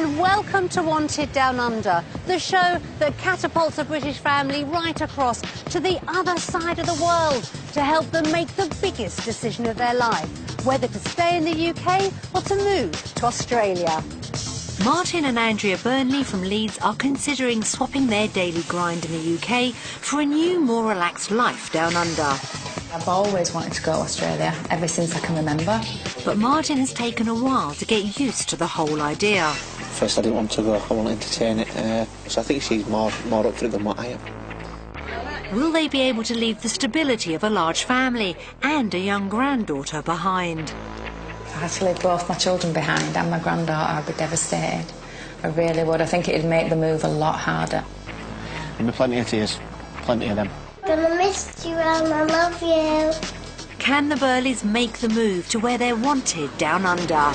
and welcome to Wanted Down Under, the show that catapults a British family right across to the other side of the world to help them make the biggest decision of their life, whether to stay in the UK or to move to Australia. Martin and Andrea Burnley from Leeds are considering swapping their daily grind in the UK for a new, more relaxed life down under. I've always wanted to go to Australia, ever since I can remember. But Martin has taken a while to get used to the whole idea. First I didn't want to go, I want to entertain it, so I think she's more up for it than what I am. Will they be able to leave the stability of a large family and a young granddaughter behind? If I had to leave both my children behind and my granddaughter, I'd be devastated. I really would. I think it'd make the move a lot harder. There'll be plenty of tears, plenty of them. I'm gonna miss you, and I love you. Can the Burleys make the move to where they're wanted down under?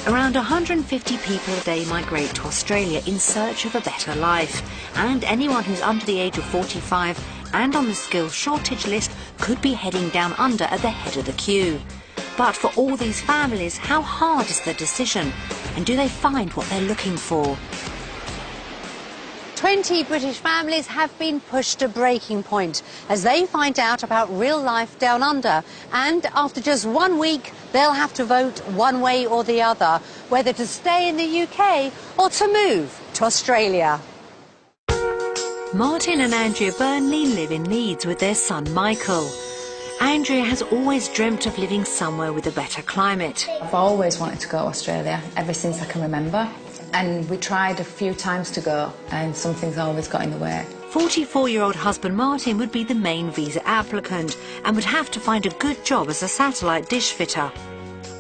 Around 150 people a day migrate to Australia in search of a better life, and anyone who's under the age of 45 and on the skills shortage list could be heading down under at the head of the queue. But for all these families, how hard is the decision, and do they find what they're looking for? 20 British families have been pushed to breaking point as they find out about real life down under, and after just 1 week they'll have to vote one way or the other, whether to stay in the UK or to move to Australia. Martin and Andrea Burnley live in Leeds with their son Michael. Andrea has always dreamt of living somewhere with a better climate. I've always wanted to go to Australia, ever since I can remember. And we tried a few times to go, and something's always got in the way. 44-year-old husband Martin would be the main visa applicant and would have to find a good job as a satellite dish fitter.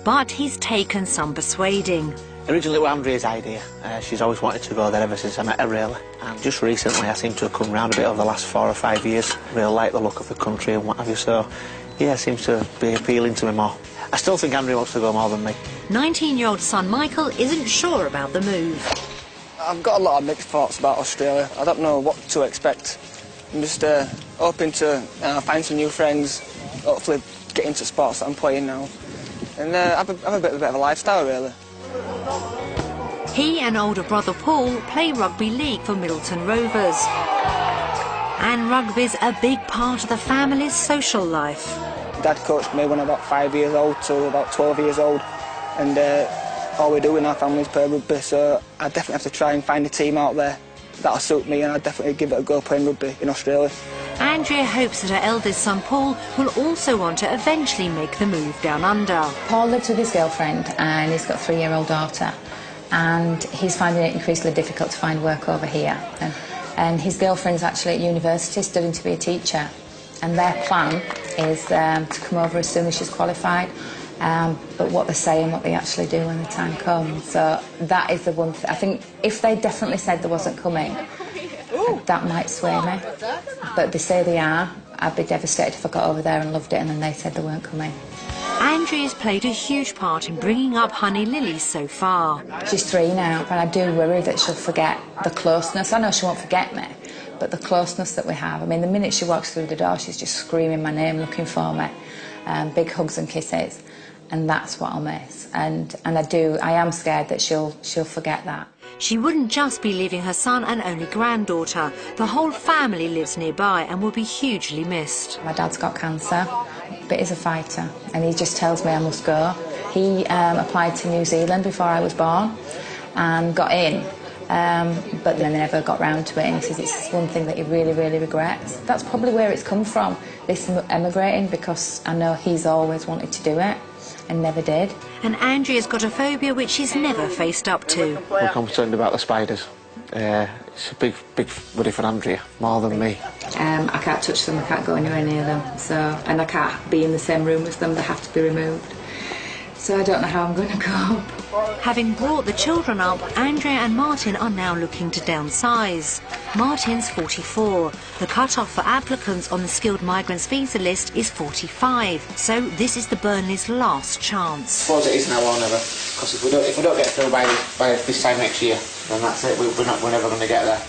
But he's taken some persuading. Originally it was Andrea's idea. She's always wanted to go there ever since I met her, really. And just recently I seem to have come round a bit over the last 4 or 5 years. Really like the look of the country and what have you, so yeah, it seems to be appealing to me more. I still think Andrea wants to go more than me. 19-year-old son Michael isn't sure about the move. I've got a lot of mixed thoughts about Australia. I don't know what to expect. I'm just hoping to find some new friends, hopefully get into sports that I'm playing now, and have a bit of a lifestyle, really. He and older brother Paul play rugby league for Middleton Rovers. And rugby's a big part of the family's social life. Dad coached me when I was about 5 years old to about 12 years old, and all we do in our family is play rugby, so I definitely have to try and find a team out there that'll suit me, and I'd definitely give it a go playing rugby in Australia. Andrea hopes that her eldest son Paul will also want to eventually make the move down under. Paul lives with his girlfriend, and he's got a 3-year-old daughter, and he's finding it increasingly difficult to find work over here. And his girlfriend's actually at university studying to be a teacher, and their plan is to come over as soon as she's qualified. But what they say and what they actually do when the time comes. So that is the one thing. I think if they definitely said they wasn't coming, that might sway me. But they say they are. I'd be devastated if I got over there and loved it and then they said they weren't coming. Andrea's played a huge part in bringing up Honey Lily so far. She's 3 now, and I do worry that she'll forget the closeness. I know she won't forget me, but the closeness that we have. I mean, the minute she walks through the door, she's just screaming my name, looking for me. Big hugs and kisses, and that's what I'll miss. And I am scared that she'll forget that. She wouldn't just be leaving her son and only granddaughter. The whole family lives nearby and will be hugely missed. My dad's got cancer, but he's a fighter, and he just tells me I must go. He applied to New Zealand before I was born and got in, but then never got round to it, and he says it's one thing that he really, really regrets. That's probably where it's come from, this emigrating, because I know he's always wanted to do it and never did. And Andrea's got a phobia which she's never faced up to. We're concerned about the spiders. It's a big worry for Andrea, more than me. I can't touch them, I can't go anywhere near them, and I can't be in the same room as them, they have to be removed. So I don't know how I'm going to cope. Having brought the children up, Andrea and Martin are now looking to downsize. Martin's 44. The cut-off for applicants on the skilled migrants visa list is 45, so this is the Burnleys' last chance. I suppose it is now or never, because if we don't get through by this time next year, then that's it, we're never going to get there.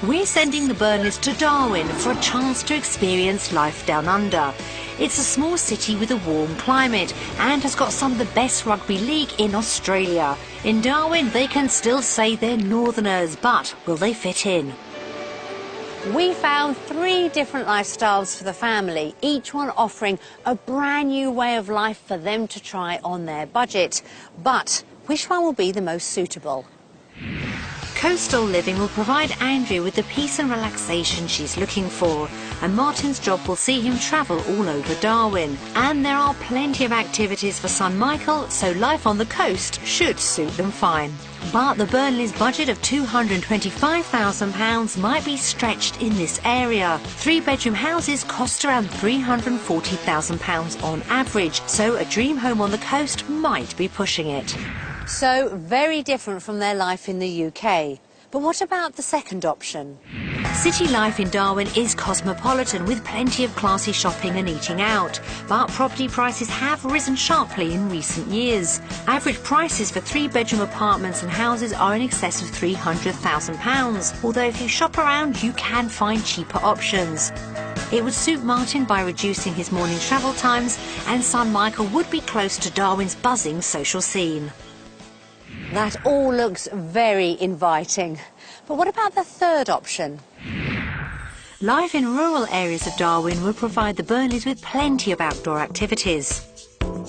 We're sending the Burnleys to Darwin for a chance to experience life down under. It's a small city with a warm climate and has got some of the best rugby league in Australia. In Darwin, they can still say they're northerners, but will they fit in? We found 3 different lifestyles for the family, each one offering a brand new way of life for them to try on their budget. But which one will be the most suitable? Coastal living will provide Andrea with the peace and relaxation she's looking for, and Martin's job will see him travel all over Darwin. And there are plenty of activities for son Michael, so life on the coast should suit them fine. But the Burnleys' budget of £225,000 might be stretched in this area. 3-bedroom houses cost around £340,000 on average, so a dream home on the coast might be pushing it. So, very different from their life in the UK. But what about the second option? City life in Darwin is cosmopolitan with plenty of classy shopping and eating out. But property prices have risen sharply in recent years. Average prices for 3-bedroom apartments and houses are in excess of £300,000. Although if you shop around, you can find cheaper options. It would suit Martin by reducing his morning travel times, and son Michael would be close to Darwin's buzzing social scene. That all looks very inviting. But what about the third option? Life in rural areas of Darwin would provide the Burnleys with plenty of outdoor activities.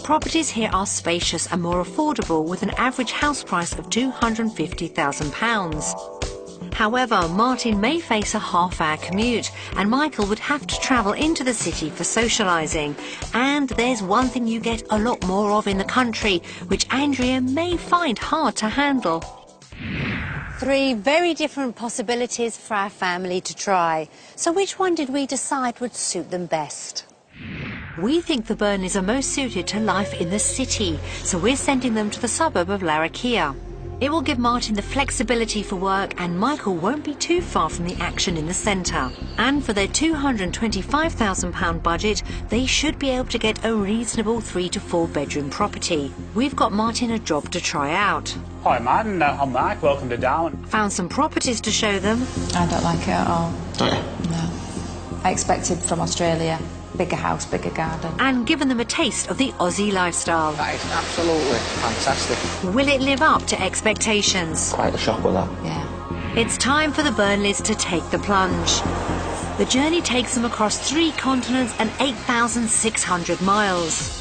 Properties here are spacious and more affordable, with an average house price of £250,000. However, Martin may face a half-hour commute, and Michael would have to travel into the city for socialising. And there's one thing you get a lot more of in the country, which Andrea may find hard to handle. 3 very different possibilities for our family to try. So which one did we decide would suit them best? We think the Burnleys are most suited to life in the city, so we're sending them to the suburb of Larrakia. It will give Martin the flexibility for work, and Michael won't be too far from the action in the centre. And for their £225,000 budget, they should be able to get a reasonable 3 to 4 bedroom property. We've got Martin a job to try out. Hi Martin, I'm Mark, welcome to Darwin. Found some properties to show them. I don't like it at all. Don't you? No. I expected from Australia bigger house, bigger garden. And given them a taste of the Aussie lifestyle. That is absolutely fantastic. Will it live up to expectations? Quite a shock with that. Yeah. It's time for the Burnleys to take the plunge. The journey takes them across 3 continents and 8,600 miles.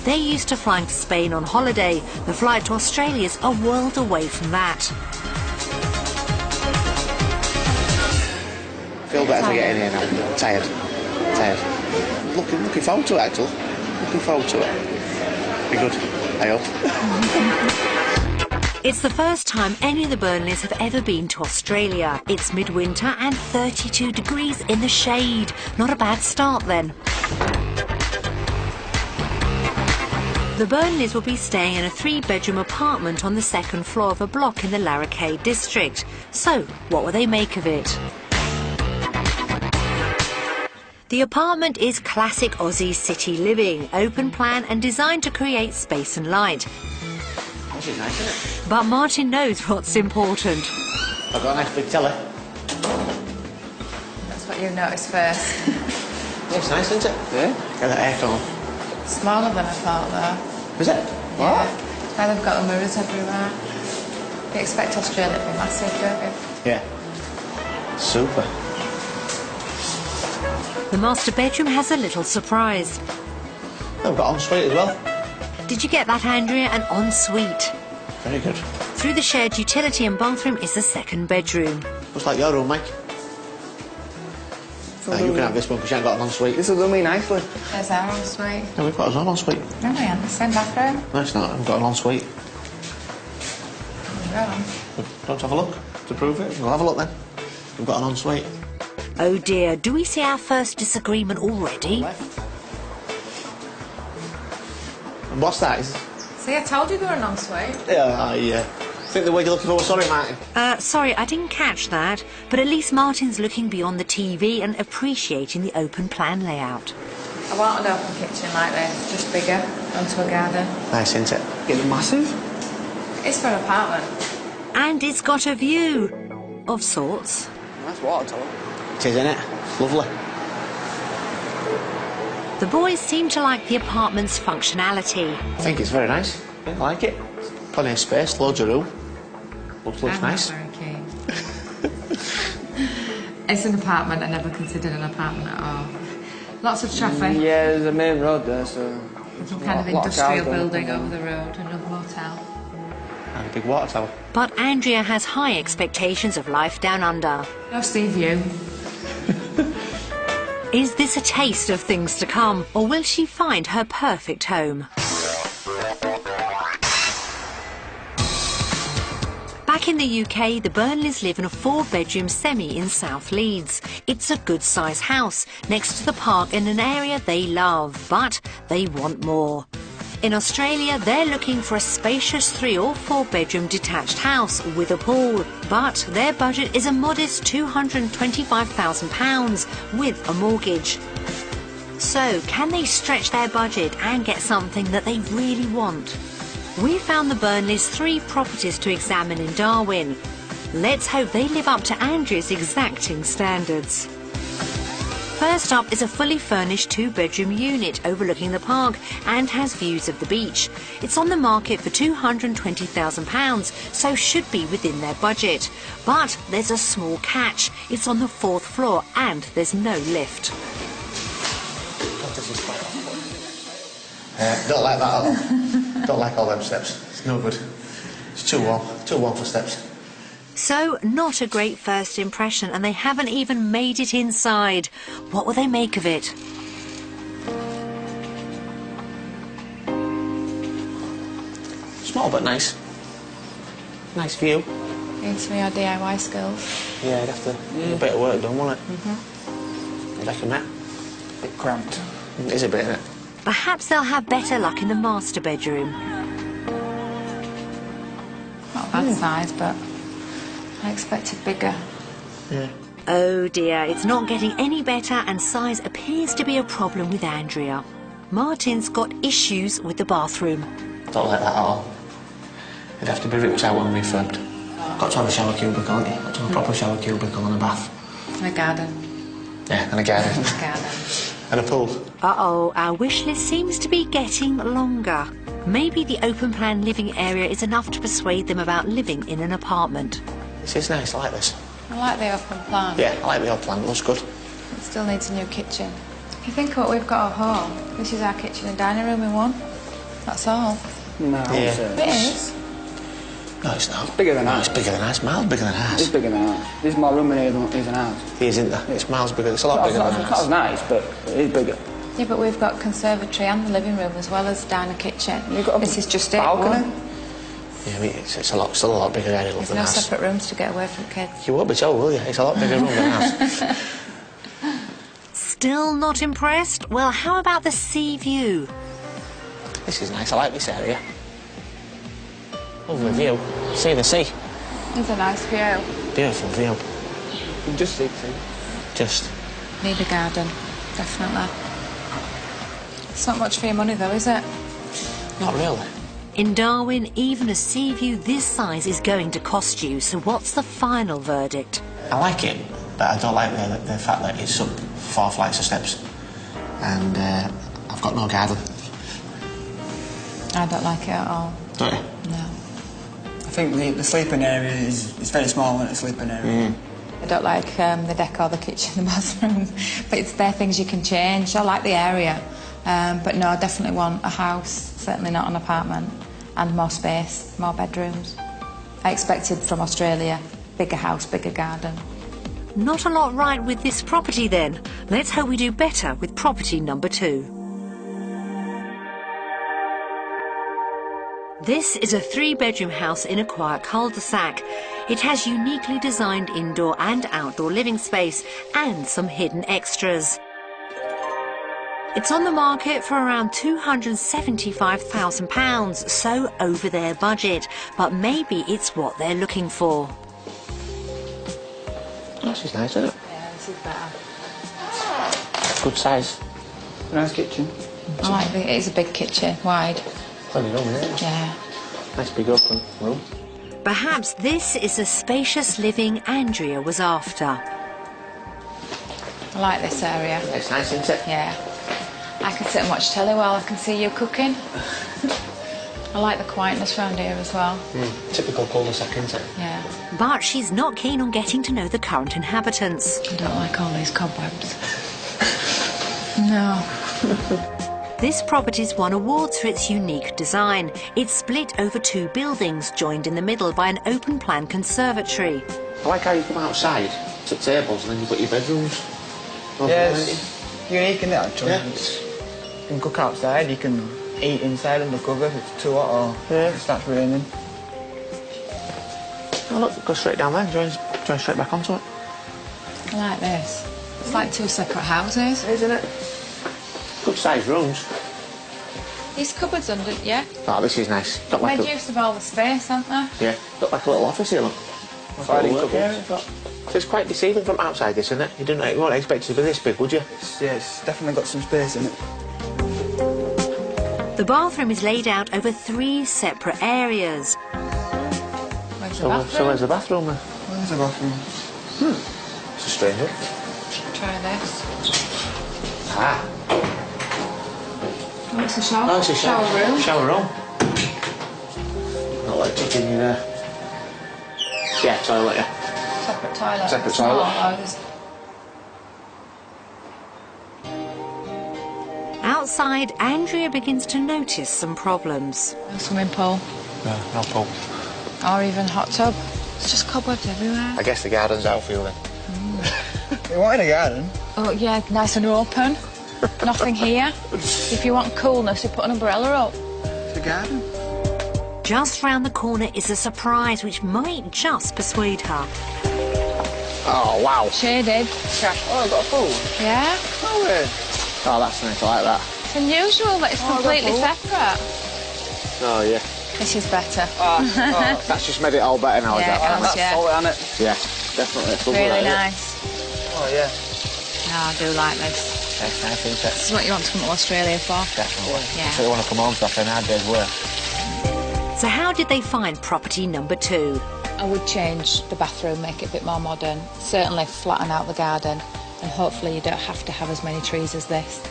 They're used to flying to Spain on holiday. The flight to Australia's a world away from that. Feel better for getting here now. Tired. Looking forward to it, actually. Looking forward to it. Be good, I hope. It's the first time any of the Burnleys have ever been to Australia. It's midwinter and 32 degrees in the shade. Not a bad start then. The Burnleys will be staying in a 3-bedroom apartment on the 2nd floor of a block in the Larrakia district. So, what will they make of it? The apartment is classic Aussie city living, open plan and designed to create space and light. This is nice, isn't it? But Martin knows what's important. I've got a nice big telly. That's what you noticed first. Yeah, it's nice, isn't it? Yeah. Get that aircon. Smaller than I thought, though. Is it? What? Yeah. Now they've got the mirrors everywhere. You expect Australia to be massive, don't you? Yeah. Super. The master bedroom has a little surprise. I've got ensuite as well. Did you get that, Andrea? An ensuite. Very good. Through the shared utility and bathroom is the 2nd bedroom. Looks like your room, Mike. You can have this one because you ain't got an ensuite. This will do me nicely. There's our ensuite. No, we've got our own ensuite. No, we haven't. Same bathroom. No, it's not. I've got an ensuite. Wrong. Don't have a look to prove it. We'll have a look then. We've got an ensuite. Oh dear, do we see our first disagreement already? And what's that? See, I told you they were an ensuite. Yeah, I think the word you're looking for was sorry, Martin. Sorry, I didn't catch that. But at least Martin's looking beyond the TV and appreciating the open plan layout. I want an open kitchen like this, just bigger, onto a garden. Nice, isn't it? It's massive. It's for an apartment. And it's got a view. Of sorts. Nice water tower. It is, isn't it? Lovely. The boys seem to like the apartment's functionality. I think it's very nice. I like it. Plenty of space, loads of room. Looks nice. I'm not very keen. It's an apartment. I never considered an apartment at all. Lots of traffic. Yeah, there's a main road there, so... Some kind of industrial building over the road, another motel. And a big water tower. But Andrea has high expectations of life down under. No sea view. Is this a taste of things to come, or will she find her perfect home? Back in the UK, the Burnleys live in a 4-bedroom semi in South Leeds. It's a good-sized house next to the park in an area they love, but they want more. In Australia, they're looking for a spacious 3 or 4-bedroom detached house with a pool, but their budget is a modest £225,000 with a mortgage. So, can they stretch their budget and get something that they really want? We found the Burnleys 3 properties to examine in Darwin. Let's hope they live up to Andrea's exacting standards. First up is a fully furnished 2-bedroom unit overlooking the park and has views of the beach. It's on the market for £220,000, so should be within their budget. But there's a small catch. It's on the 4th floor and there's no lift. Don't like that at all. Don't like all them steps. It's no good. It's too warm for steps. So, not a great first impression, and they haven't even made it inside. What will they make of it? Small but nice. Nice view. Needs some of your DIY skills. Yeah, I'd have to a bit of work done, won't it? I reckon that. A bit cramped. It is a bit, isn't it? Perhaps they'll have better luck in the master bedroom. Not a bad size, but I expected bigger. Yeah. Oh dear, it's not getting any better, and size appears to be a problem with Andrea. Martin's got issues with the bathroom. Don't like that at all. It'd have to be ripped out and refurbed. Got to have a shower cubicle, haven't you? Got to have a proper shower cubicle and a bath. And a garden. Yeah, and a garden. And a pool. Uh-oh, our wish list seems to be getting longer. Maybe the open plan living area is enough to persuade them about living in an apartment. This is nice, I like this. I like the open plan. Yeah, I like the old plan, it looks good. It still needs a new kitchen. If you think of what we've got at home, this is our kitchen and dining room in one. That's all. No, Yeah. It is. No, it's not. It's bigger than ours. It's bigger than ours, miles bigger than It's ours. bigger than ours. There's more room in here than ours. It is, isn't there? It's miles bigger, it's a lot bigger than It's not ours. as nice, but it is bigger. Yeah, but we've got conservatory and the living room as well as diner kitchen. You've got a This is just balcony. it. Yeah, I mean, it's still a lot bigger area There's than no ours. separate rooms to get away from kids. You won't be told, will you? It's a lot bigger room than ours. Still not impressed? Well, how about the sea view? This is nice, I like this area. Lovely view. See the sea. It's a nice view. Beautiful view. You just see. Just. Need a garden, definitely. It's not much for your money though, is it? Not really. In Darwin, even a sea view this size is going to cost you, so what's the final verdict? I like it, but I don't like the fact that it's up 4 flights of steps. And I've got no garden. I don't like it at all. Don't you? No. I think the sleeping area is very small, isn't it, sleeping area? I don't like the decor, the kitchen, the bathroom, but it's there things you can change. I like the area, but no, I definitely want a house, certainly not an apartment, and more space, more bedrooms. I expected from Australia, bigger house, bigger garden. Not a lot right with this property then. Let's hope we do better with property number 2. This is a 3-bedroom house in a quiet cul-de-sac. It has uniquely designed indoor and outdoor living space and some hidden extras. It's on the market for around £275,000, so over their budget. But maybe it's what they're looking for. This is nice, isn't it? Yeah, this is better. Good size. Nice kitchen. I like it. It is a big kitchen, wide. Plenty of room, isn't it? Yeah. Nice big open room. Perhaps this is the spacious living Andrea was after. I like this area. It's nice, isn't it? Yeah. I can sit and watch telly while I can see you cooking. I like the quietness around here as well. Typical cul-de-sac, isn't it? Yeah. But she's not keen on getting to know the current inhabitants. I don't like all these cobwebs. No. This property's won awards for its unique design. It's split over 2 buildings, joined in the middle by an open-plan conservatory. I like how you come outside to tables and then you've got your bedrooms. Yes, unique, isn't it, actually? Yeah. You can cook outside, you can eat inside under cover if it's too hot or it starts raining. Oh look, go straight down there, join straight back onto it. I like this. It's like 2 separate houses. Isn't it? Good sized rooms. These cupboards under, yeah? Oh, this is nice. Got like Made use of all the space, haven't they? yeah, got like a little office here, look. Sliding Little work cupboards. area it's got. So it's quite deceiving from outside, this, isn't it? You wouldn't expect it to be this big, would you? Yeah, it's definitely got some space in it. The bathroom is laid out over 3 separate areas. Where's the So bathroom? where's the bathroom then? Where's the bathroom? It's a strange one. Try this. Ah. Oh, it's a shower. Oh, it's a shower room. Shower room. Not like touching you there. Yeah, toilet, yeah. Separate toilet. Separate toilet. Oh, there's- Outside, Andrea begins to notice some problems. no swimming pool. No pool. Or even hot tub. It's just cobwebs everywhere. I guess the garden's outfield then. You wanted a garden? Oh, yeah, nice and open. Nothing here. If you want coolness, you put an umbrella up. It's a garden. Just round the corner is a surprise which might just persuade her. Oh, wow. Shaded. Oh, I've got a pool. Yeah? No way. Oh, that's nice. I like that. It's unusual that it's completely that's separate. Oh, yeah. This is better. That's just made it all better now, Yeah, is it that? has, yeah. Solid, isn't it? Yeah, definitely. It's lovely, Really that, nice. Oh, yeah. No, I do like this. isn't it? It's nice, isn't it? This is what you want to come to Australia for. Definitely. Yeah. So you want to come home to after an hard day's work. So how did they find property number 2? I would change the bathroom, make it a bit more modern. Certainly flatten out the garden. And hopefully you don't have to have as many trees as this.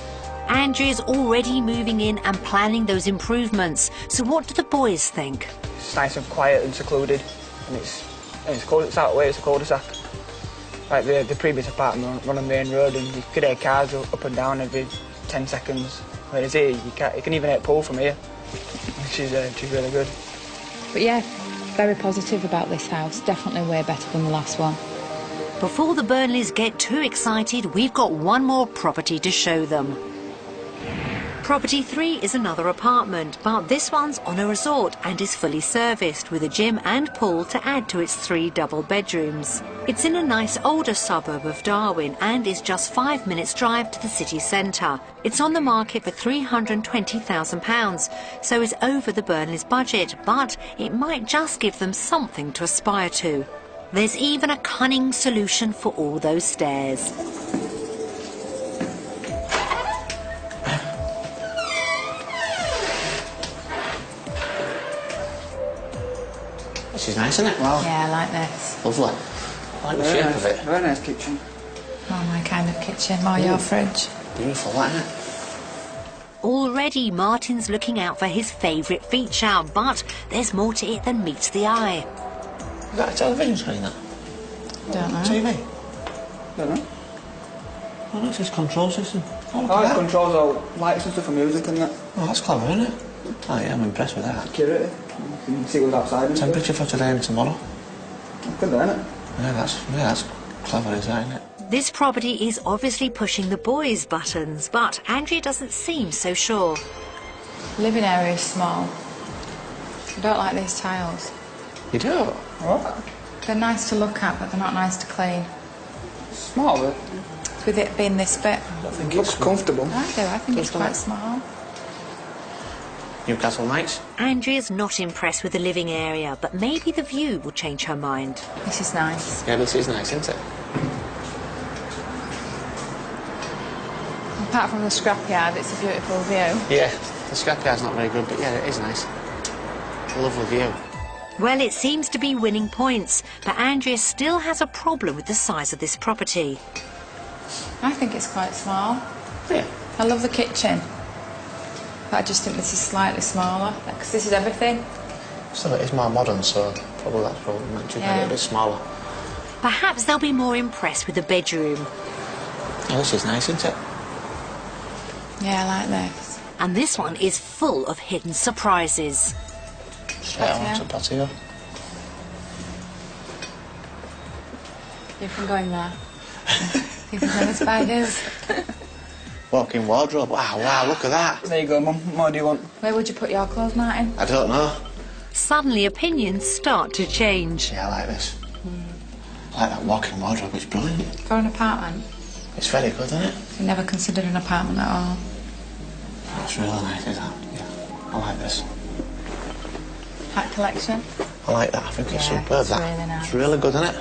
Andrea's already moving in and planning those improvements. So what do the boys think? It's nice and quiet and secluded. And it's cold. It's out of the way, it's a cul-de-sac. Like the previous apartment on the main road, and you could hear cars up and down every 10 seconds. Whereas here, you can even hit pool from here. She's really good. But yeah, very positive about this house. Definitely way better than the last one. Before the Burnleys get too excited, we've got one more property to show them. Property 3 is another apartment, but this one's on a resort and is fully serviced with a gym and pool to add to its 3 double bedrooms. It's in a nice older suburb of Darwin and is just 5 minutes' drive to the city centre. It's on the market for £320,000, so is over the Burnleys' budget, but it might just give them something to aspire to. There's even a cunning solution for all those stairs. This is nice, isn't it? Wow. Yeah, I like this. Lovely. I like the shape of it. Very nice kitchen. More my kind of kitchen, more your fridge. Beautiful, that, isn't it? Already Martin's looking out for his favourite feature, but there's more to it than meets the eye. Is that a television screen, that? Don't know. TV? Don't know. Oh, no, it says control system. Oh, look Oh, at it that. controls all lights and stuff for music and that. Oh, that's clever, isn't it? Oh, yeah, I'm impressed with that. Security. You can see what's outside and stuff. Temperature for today and tomorrow. Good there, isn't it? Yeah, that's clever, isn't it? This property is obviously pushing the boys' buttons, but Andrea doesn't seem so sure. Living area is small. I don't like these tiles. You do? What? They're nice to look at, but they're not nice to clean. Small, but with it being this bit? I think It looks comfortable. I do, I think it's quite small. Newcastle Knights. Andrea's not impressed with the living area, but maybe the view will change her mind. This is nice. Yeah, this is nice, isn't it? Apart from the scrapyard, it's a beautiful view. Yeah, the scrapyard's not very good, but yeah, it is nice. A lovely view. Well, it seems to be winning points, but Andrea still has a problem with the size of this property. I think it's quite small. Yeah. I love the kitchen. But I just think this is slightly smaller, because this is everything. Still, it is more modern, so probably that's probably meant to be a bit smaller. Perhaps they'll be more impressed with the bedroom. Oh, this is nice, isn't it? Yeah, I like this. And this one is full of hidden surprises. Straight on to patio. You can go in there. You can go in the spiders. Walk-in wardrobe. Wow, look at that. There you go, Mum. What do you want? Where would you put your clothes, Martin? I don't know. Suddenly opinions start to change. Yeah, I like this. I like that walk-in wardrobe, it's brilliant. For an apartment? It's very good, isn't it? You never considered an apartment at all? That's really nice, isn't it? Yeah, I like this. Hat collection? I like that, I think it's Yeah, superb, it's that. really nice. It's really good, isn't it?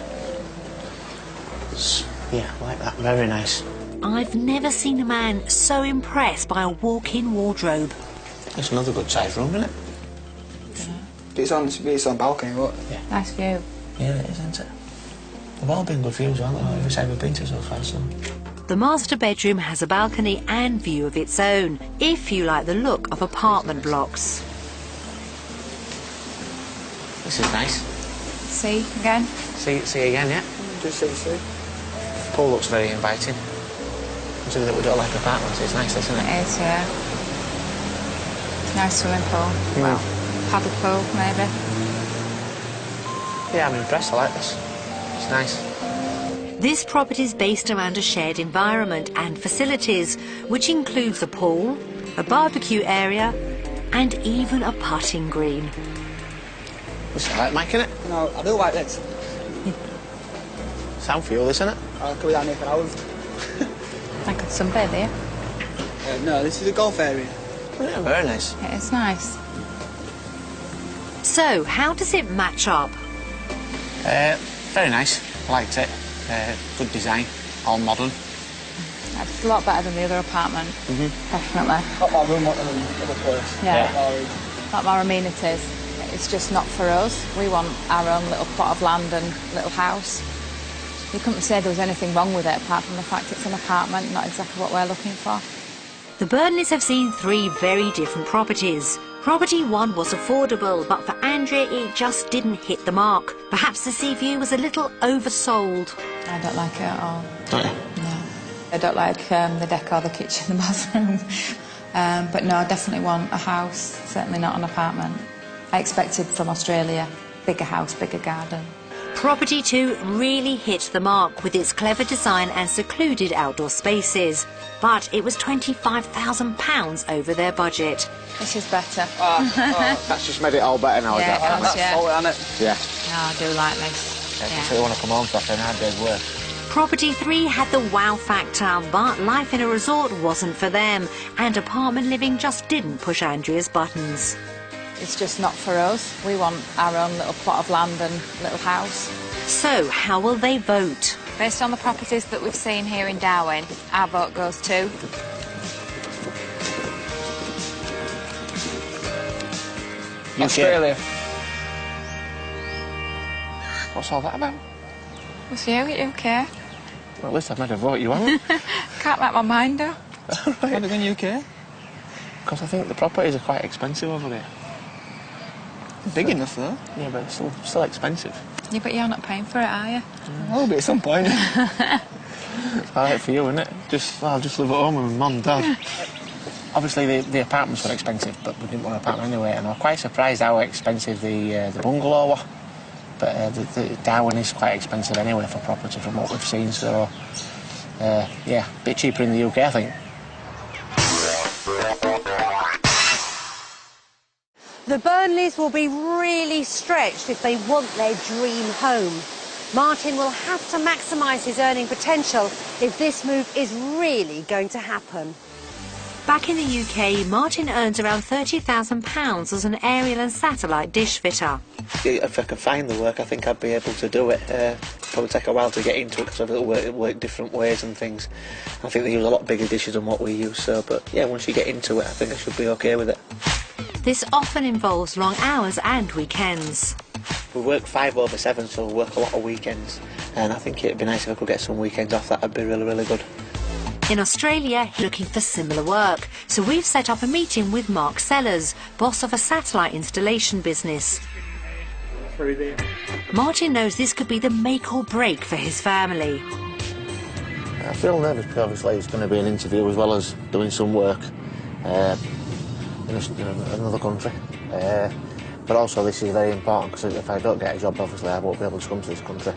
Yeah, I like that, very nice. I've never seen a man so impressed by a walk-in wardrobe. It's another good sized room, isn't it? It's on balcony, what? Yeah. Nice view. Yeah, it is, isn't it? They've all been good views, haven't they? Every side we've been to so far, so... The master bedroom has a balcony and view of its own, if you like the look of apartment blocks. This is nice. See, again? See again, yeah? Just see. Pool looks very inviting. Considering that we don't like apartments, it's nice, isn't it? It is, yeah. Nice swimming pool. Well, paddle pool, maybe. Yeah, I'm impressed, I like this. It's nice. This property is based around a shared environment and facilities, which includes a pool, a barbecue area, and even a putting green. It's alright, Mike, isn't it? No, I do like this. Sound fuel, isn't it? I'll go down here for hours. I could sunbathe here. No, this is a golf area. Yeah, very nice. It is nice. So, how does it match up? Very nice. I liked it. Good design, all modern. It's a lot better than the other apartment. Definitely. Not my room, what the other place. Yeah. Yeah. A lot more amenities. It's just not for us. We want our own little plot of land and little house. You couldn't say there was anything wrong with it apart from the fact it's an apartment, not exactly what we're looking for. The Burnleys have seen 3 very different properties. Property 1 was affordable, but for Andrea it just didn't hit the mark. Perhaps the sea view was a little oversold. I don't like it at all. Don't you? No. I don't like the decor, the kitchen, the bathroom. But no, I definitely want a house, certainly not an apartment. I expected from Australia, bigger house, bigger garden. Property 2 really hit the mark with its clever design and secluded outdoor spaces. But it was £25,000 over their budget. This is better. That's just made it all better now, Yeah, is that? it has, yeah. Solid, isn't it? Yeah. No, I do like this. So you want to come home after an hard day's work. Property 3 had the wow factor, but life in a resort wasn't for them, and apartment living just didn't push Andrea's buttons. It's just not for us. We want our own little plot of land and little house. So, how will they vote? Based on the properties that we've seen here in Darwin, our vote goes to... Australia. What's all that about? What's you? You care? Well, at least I've made a vote, you haven't? Can't make my mind up. Why do you UK? Because I think the properties are quite expensive over there. Big enough, though. Yeah, but it's still expensive. Yeah, but you're not paying for it, are you? I'll be at some point. It's all right for you, isn't it? I'll just live at home with my mum and dad. Obviously, the apartments were expensive, but we didn't want an apartment anyway, and I was quite surprised how expensive the bungalow was. But the Darwin is quite expensive anyway for property from what we've seen, so yeah, a bit cheaper in the UK, I think. The Burnleys will be really stretched if they want their dream home. Martin will have to maximise his earning potential if this move is really going to happen. Back in the UK, Martin earns around £30,000 as an aerial and satellite dish fitter. If I could find the work, I think I'd be able to do it. Probably take a while to get into it because it'll work different ways and things. I think they use a lot bigger dishes than what we use, so, but yeah, once you get into it, I think I should be okay with it. This often involves long hours and weekends. We work 5 over 7, so we work a lot of weekends, and I think it'd be nice if I could get some weekends off. That'd be really, really good. In Australia, he's looking for similar work, so we've set up a meeting with Mark Sellers, boss of a satellite installation business. Through there. Martin knows this could be the make or break for his family. I feel nervous because obviously it's going to be an interview as well as doing some work in another country. But also this is very important because if I don't get a job, obviously I won't be able to come to this country.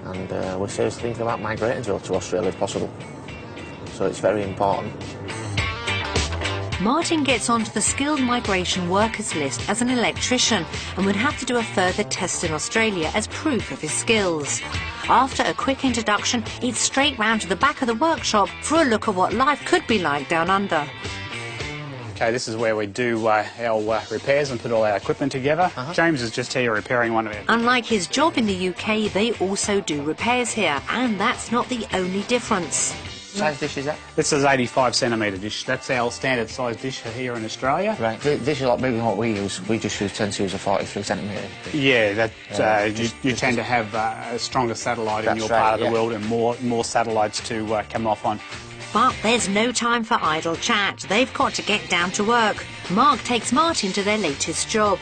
And we're seriously thinking about migrating to Australia if possible. So it's very important. Martin gets onto the skilled migration workers list as an electrician and would have to do a further test in Australia as proof of his skills. After a quick introduction, it's straight round to the back of the workshop for a look at what life could be like down under. Okay, this is where we do our repairs and put all our equipment together. James is just here repairing one of it. Unlike his job in the UK, they also do repairs here, and that's not the only difference. What size dish is that? This is 85cm dish. That's our standard size dish here in Australia. Right, this is a lot bigger than what we use. We just tend to use a 43cm. Yeah, you tend to have a stronger satellite in your part of the world and more satellites to come off on. But there's no time for idle chat. They've got to get down to work. Mark takes Martin to their latest job.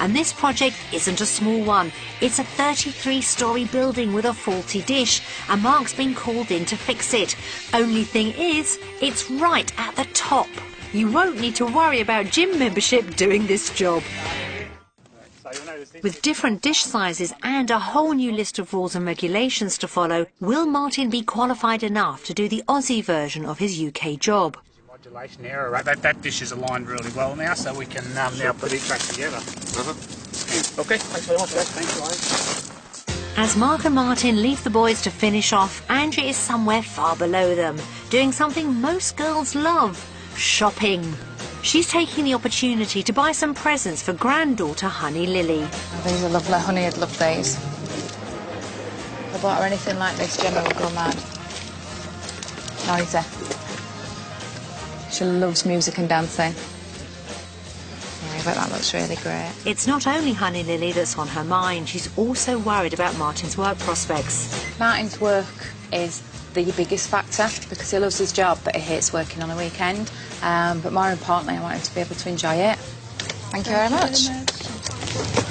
And this project isn't a small one. It's a 33-storey building with a faulty dish, and Mark's been called in to fix it. Only thing is, it's right at the top. You won't need to worry about gym membership doing this job. With different dish sizes and a whole new list of rules and regulations to follow, will Martin be qualified enough to do the Aussie version of his UK job? Modulation error, right? That dish is aligned really well now, so we can now put it back together. Okay, thanks very much, guys. Thank you. As Mark and Martin leave the boys to finish off, Andrea is somewhere far below them, doing something most girls love: shopping. She's taking the opportunity to buy some presents for granddaughter Honey Lily. Oh, these are lovely. Honey would love these. If I bought her anything like this, Gemma would go mad. Noisy. She loves music and dancing. Yeah, but that looks really great. It's not only Honey Lily that's on her mind, she's also worried about Martin's work prospects. Martin's work is the biggest factor because he loves his job but he hates working on a weekend. But more importantly, I want him to be able to enjoy it. Thank you very much.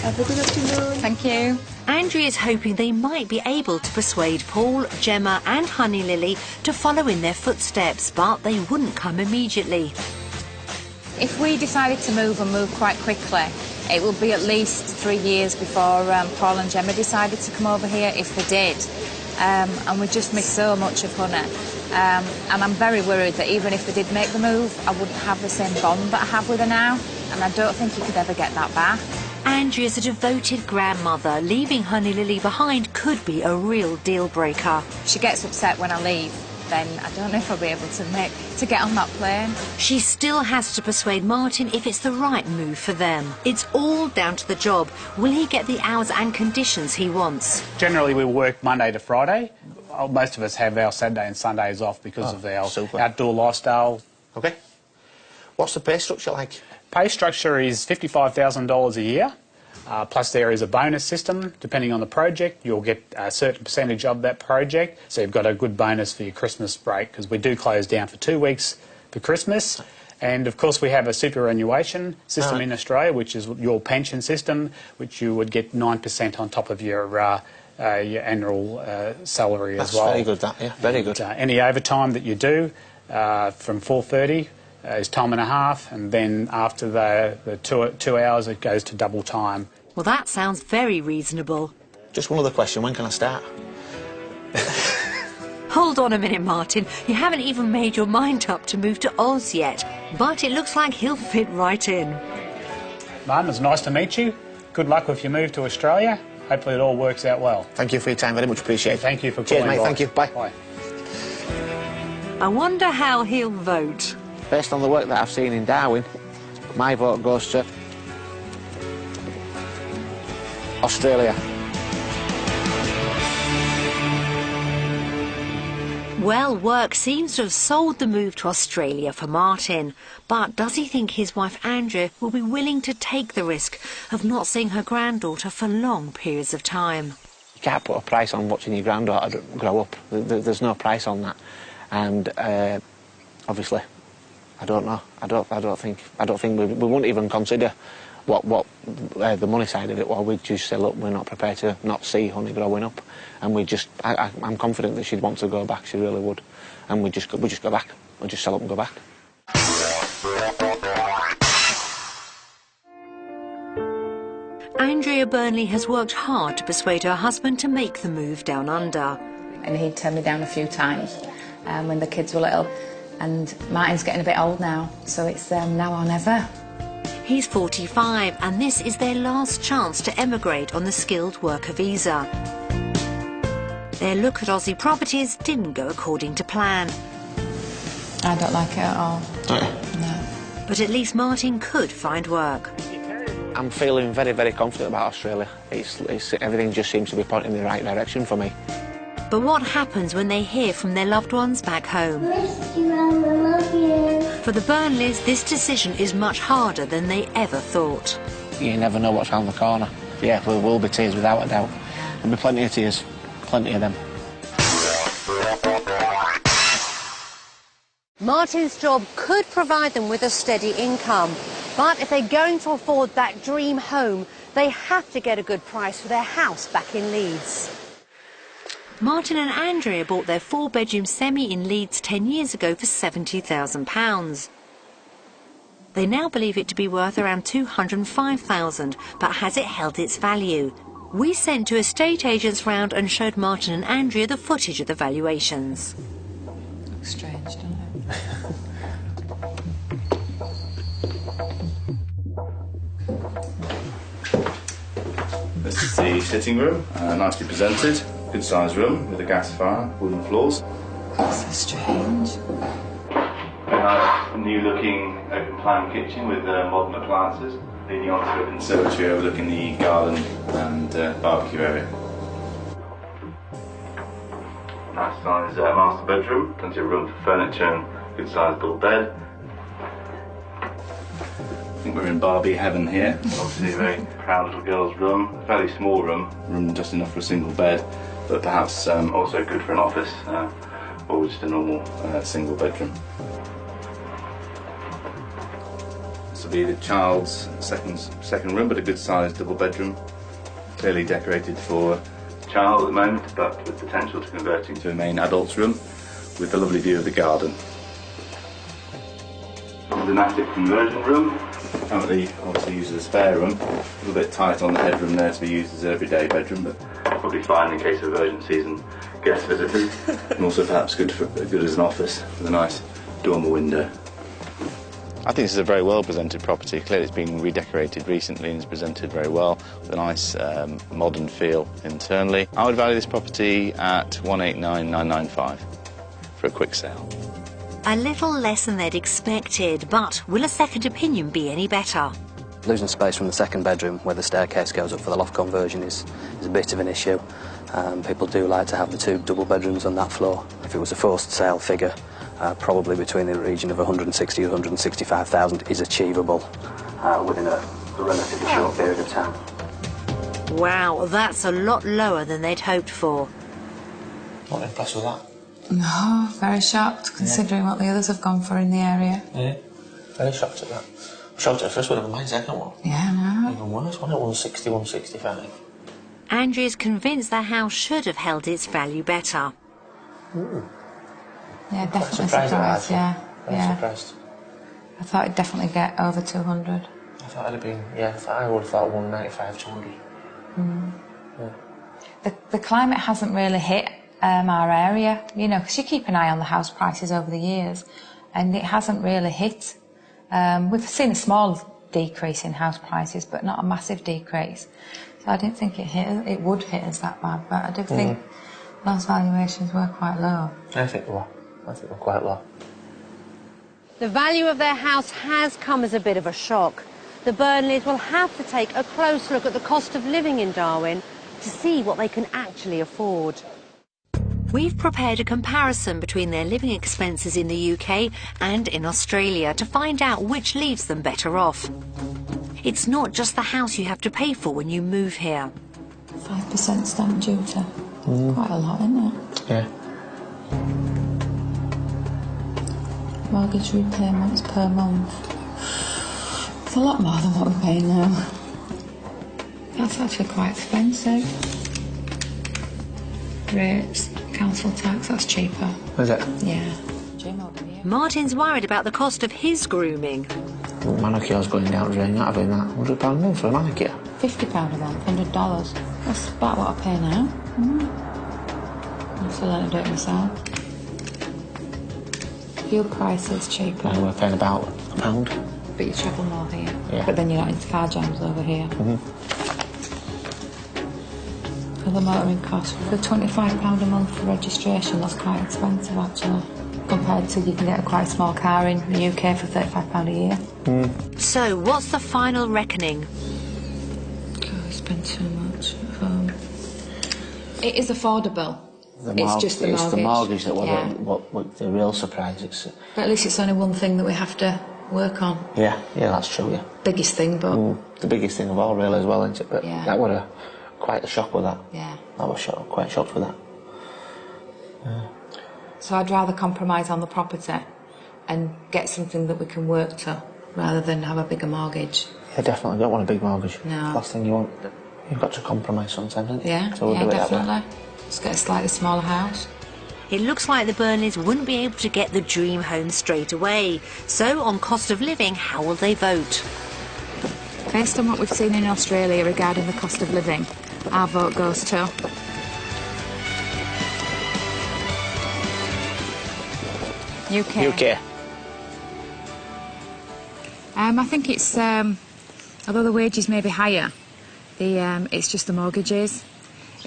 Have a good afternoon. Thank you. Andrea's hoping they might be able to persuade Paul, Gemma and Honey Lily to follow in their footsteps, but they wouldn't come immediately. If we decided to move and move quite quickly, it will be at least 3 years before Paul and Gemma decided to come over here, if they did. And we just miss so much of Honey. And I'm very worried that even if they did make the move, I wouldn't have the same bond that I have with her now, and I don't think you could ever get that back. Andrea's a devoted grandmother. Leaving Honey Lily behind could be a real deal-breaker. She gets upset when I leave, then I don't know if I'll be able to get on that plane. She still has to persuade Martin if it's the right move for them. It's all down to the job. Will he get the hours and conditions he wants? Generally, we work Monday to Friday. Most of us have our Saturday and Sundays off because of our outdoor lifestyle. Okay. What's the pay structure like? Pay structure is $55,000 a year, plus there is a bonus system. Depending on the project, you'll get a certain percentage of that project, so you've got a good bonus for your Christmas break, because we do close down for 2 weeks for Christmas. And of course we have a superannuation system in Australia, which is your pension system, which you would get 9% on top of your annual salary as well. That's very good, that, yeah, very good. Any overtime that you do from 4:30 is time and a half, and then after the 2 hours it goes to double time. Well, that sounds very reasonable. Just one other question, when can I start? Hold on a minute, Martin. You haven't even made your mind up to move to Oz yet, but it looks like he'll fit right in. Martin, it's nice to meet you. Good luck with your move to Australia. hopefully it all works out well. Thank you for your time, very much appreciated. Thank you for Cheers, calling mate, by. thank you, bye. Bye. I wonder how he'll vote. Based on the work that I've seen in Darwin, my vote goes to Australia. Well, work seems to have sold the move to Australia for Martin. But does he think his wife Andrea will be willing to take the risk of not seeing her granddaughter for long periods of time? You can't put a price on watching your granddaughter grow up. There's no price on that. And obviously, I don't know. I don't think we wouldn't even consider what the money side of it. Well, we'd just say, look, we're not prepared to not see honey growing up, and I'm confident that she'd want to go back. She really would, and we just go back. We'll just sell up and go back. Andrea Burnley has worked hard to persuade her husband to make the move down under. And he'd turned me down a few times when the kids were little. And Martin's getting a bit old now, so it's now or never. He's 45 and this is their last chance to emigrate on the skilled worker visa. Their look at Aussie properties didn't go according to plan. I don't like it at all. No. But at least Martin could find work. I'm feeling very, very confident about Australia. Everything just seems to be pointing in the right direction for me. But what happens when they hear from their loved ones back home? Miss you, I love you. For the Burnleys, this decision is much harder than they ever thought. You never know what's around the corner. Yeah, there will be tears without a doubt. There'll be plenty of tears, plenty of them. Martin's job could provide them with a steady income, but if they're going to afford that dream home, they have to get a good price for their house back in Leeds. Martin and Andrea bought their 4-bedroom semi in Leeds 10 years ago for £70,000. They now believe it to be worth around £205,000, but has it held its value? We sent two estate agents round and showed Martin and Andrea the footage of the valuations. Looks strange, doesn't it? This is the sitting room, nicely presented, good sized room with a gas fire, wooden floors. That's so strange. Very nice new looking open plan kitchen with modern appliances, leading onto a conservatory overlooking the garden and barbecue area. Nice sized master bedroom, plenty of room for furniture and good sized double bed. I think we're in Barbie heaven here. Obviously a very proud little girl's room, a fairly small room just enough for a single bed, but perhaps also good for an office or just a normal single bedroom. This will be the child's second room, but a good sized double bedroom, clearly decorated for a child at the moment, but with potential to convert into a main adult's room with a lovely view of the garden. The attic conversion room. Currently, obviously used as a spare room. A little bit tight on the headroom there to be used as an everyday bedroom, but probably fine in case of emergencies and guest visitors. And also perhaps good as an office with a nice dormer window. I think this is a very well presented property. Clearly it's been redecorated recently and is presented very well with a nice modern feel internally. I would value this property at £189,995 for a quick sale. A little less than they'd expected, but will a second opinion be any better? Losing space from the second bedroom where the staircase goes up for the loft conversion is a bit of an issue. People do like to have the 2 double bedrooms on that floor. If it was a forced sale figure, probably between the region of 160 and 165,000 is achievable within a relatively short period of time. Wow, that's a lot lower than they'd hoped for. Not impressed with that. No, very shocked considering what the others have gone for in the area. Yeah, very shocked at that. Shocked at the first one, never mind the second one. Yeah, no. Even worse, wasn't it? 160, 165. Andrea's convinced the house should have held its value better. Yeah, Quite definitely surprised at that, surprised, yeah. Very surprised. I thought it'd definitely get over 200. I thought it'd have been, I would have thought 195, 200. Yeah. The climate hasn't really hit our area, you know, because you keep an eye on the house prices over the years, and it hasn't really hit. We've seen a small decrease in house prices, but not a massive decrease. So I didn't think it would hit us that bad, but I do think those valuations were quite low. I think they were. I think they were quite low. The value of their house has come as a bit of a shock. The Burnleys will have to take a close look at the cost of living in Darwin to see what they can actually afford. We've prepared a comparison between their living expenses in the UK and in Australia to find out which leaves them better off. It's not just the house you have to pay for when you move here. 5% stamp duty. Quite a lot, isn't it? Yeah. Mortgage repayments per month. It's a lot more than what we're paying now. That's actually quite expensive. Rates, council tax, that's cheaper. Is it? Yeah. Martin's worried about the cost of his grooming. Manicure's going down, really, not having that. £100 a month for a manicure. £50 a month, $100. That's about what I pay now. I'm still learning to do it myself. Fuel prices cheaper. We're paying about £1. But you travel more here. Yeah. But then you're not into car jams over here. For the motoring cost, for £25 a month for registration, that's quite expensive actually. Compared to you can get a quite small car in the UK for £35 a year. So what's the final reckoning? God, I spend too much at home. It is affordable. It's just the mortgage. It's the mortgage that yeah. what the real surprise is. But at least it's only one thing that we have to work on. Yeah, that's true, yeah. Biggest thing, but... The biggest thing of all, really, as well, isn't it? But yeah. that was quite a shock with that. Yeah. I was quite shocked with that. So I'd rather compromise on the property and get something that we can work to, rather than have a bigger mortgage. Yeah, definitely. Don't want a big mortgage. No. Last thing you want. You've got to compromise sometimes, haven't you? Yeah, so we'll do it definitely. That way. Just get a slightly smaller house. It looks like the Burnleys wouldn't be able to get the dream home straight away. So on cost of living, how will they vote? Based on what we've seen in Australia regarding the cost of living, our vote goes to... UK. I think it's, although the wages may be higher, it's just the mortgages.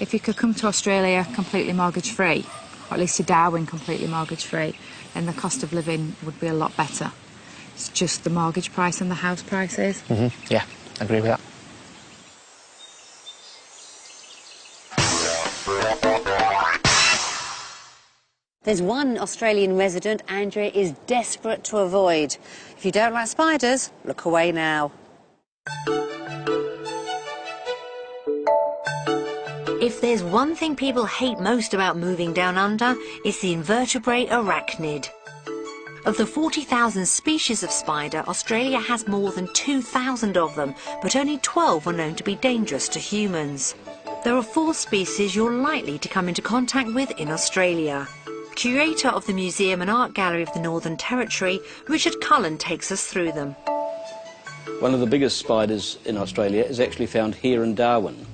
If you could come to Australia completely mortgage-free, or at least to Darwin completely mortgage-free, then the cost of living would be a lot better. It's just the mortgage price and the house prices. Yeah, I agree with that. There's one Australian resident Andrea is desperate to avoid. If you don't like spiders, look away now. If there's one thing people hate most about moving down under, it's the invertebrate arachnid. Of the 40,000 species of spider, Australia has more than 2,000 of them, but only 12 are known to be dangerous to humans. There are 4 species you're likely to come into contact with in Australia. Curator of the Museum and Art Gallery of the Northern Territory, Richard Cullen takes us through them. One of the biggest spiders in Australia is actually found here in Darwin.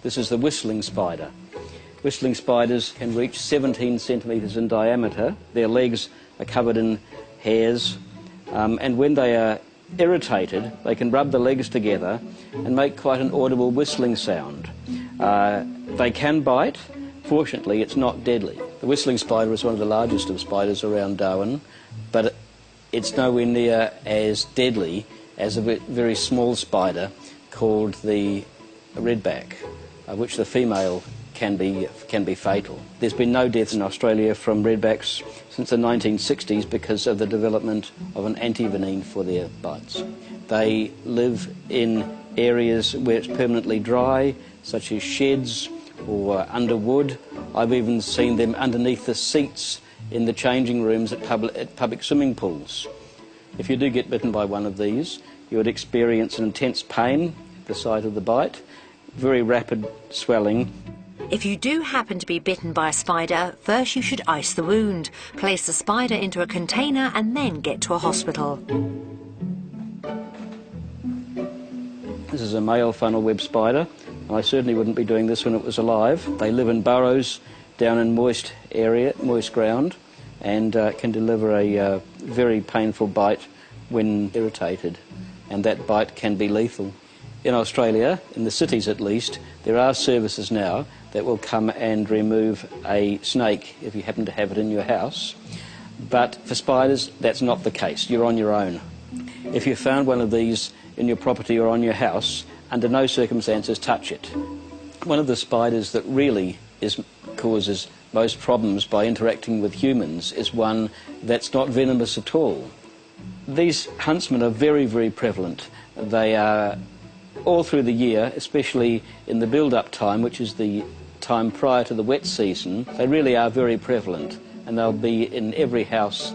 This is the whistling spider. Whistling spiders can reach 17 centimetres in diameter. Their legs are covered in hairs, and when they are irritated, they can rub the legs together and make quite an audible whistling sound. They can bite. Fortunately, it's not deadly. The whistling spider is one of the largest of spiders around Darwin, but it's nowhere near as deadly as a very small spider called the redback, which the female can be fatal. There's been no deaths in Australia from redbacks since the 1960s because of the development of an antivenin for their bites. They live in areas where it's permanently dry, such as sheds or under wood. I've even seen them underneath the seats in the changing rooms at public swimming pools. If you do get bitten by one of these, you would experience an intense pain at the site of the bite, very rapid swelling. If you do happen to be bitten by a spider, first you should ice the wound, place the spider into a container and then get to a hospital. This is a male funnel web spider. I certainly wouldn't be doing this when it was alive. They live in burrows down in moist ground, and can deliver a very painful bite when irritated, and that bite can be lethal. In Australia, in the cities at least, there are services now that will come and remove a snake if you happen to have it in your house. But for spiders, that's not the case. You're on your own. If you found one of these in your property or on your house, under no circumstances touch it. One of the spiders that really causes most problems by interacting with humans is one that's not venomous at all. These huntsmen are very, very prevalent. They are all through the year, especially in the build-up time, which is the time prior to the wet season. They really are very prevalent, and they'll be in every house